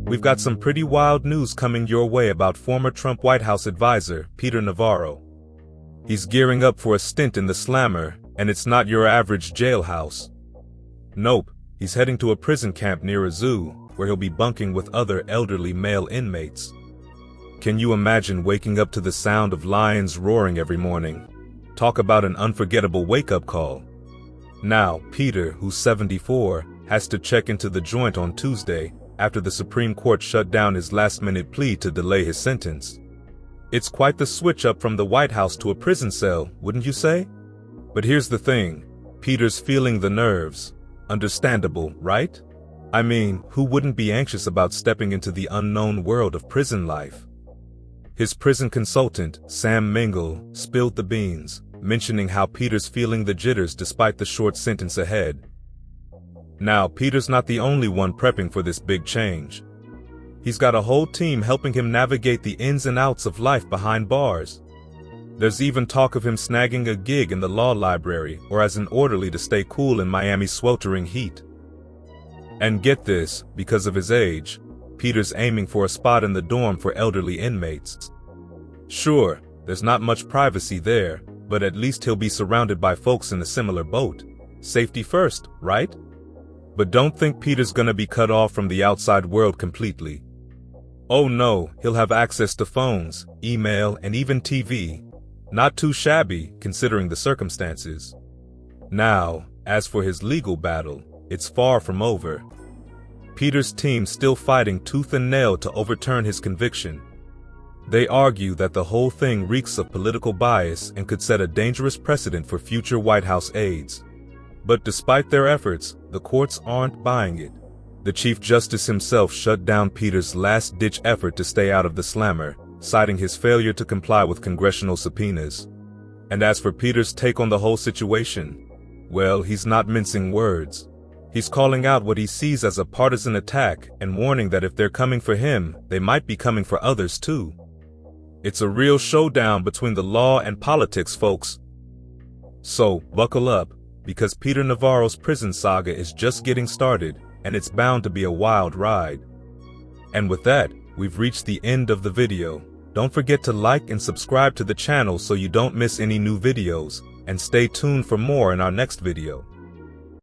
We've got some pretty wild news coming your way about former Trump White House advisor, Peter Navarro. He's gearing up for a stint in the slammer, and it's not your average jailhouse. Nope, he's heading to a prison camp near a zoo, where he'll be bunking with other elderly male inmates. Can you imagine waking up to the sound of lions roaring every morning? Talk about an unforgettable wake-up call. Now, Peter, who's 74, has to check into the joint on Tuesday after the Supreme Court shut down his last-minute plea to delay his sentence. It's quite the switch up from the White House to a prison cell, wouldn't you say? But here's the thing, Peter's feeling the nerves. Understandable, right? I mean, who wouldn't be anxious about stepping into the unknown world of prison life? His prison consultant, Sam Mangel, spilled the beans, mentioning how Peter's feeling the jitters despite the short sentence ahead. Now, Peter's not the only one prepping for this big change. He's got a whole team helping him navigate the ins and outs of life behind bars. There's even talk of him snagging a gig in the law library or as an orderly to stay cool in Miami's sweltering heat. And get this, because of his age, Peter's aiming for a spot in the dorm for elderly inmates. Sure, there's not much privacy there, but at least he'll be surrounded by folks in a similar boat. Safety first, right? But don't think Peter's gonna be cut off from the outside world completely. Oh no, he'll have access to phones, email, and even TV. Not too shabby, considering the circumstances. Now, as for his legal battle, it's far from over. Peter's team's still fighting tooth and nail to overturn his conviction. They argue that the whole thing reeks of political bias and could set a dangerous precedent for future White House aides. But despite their efforts, the courts aren't buying it. The Chief Justice himself shut down Peter's last-ditch effort to stay out of the slammer, citing his failure to comply with congressional subpoenas. And as for Peter's take on the whole situation, well, he's not mincing words. He's calling out what he sees as a partisan attack and warning that if they're coming for him, they might be coming for others too. It's a real showdown between the law and politics, folks. So, buckle up, because Peter Navarro's prison saga is just getting started, and it's bound to be a wild ride. And with that, we've reached the end of the video. Don't forget to like and subscribe to the channel so you don't miss any new videos, and stay tuned for more in our next video.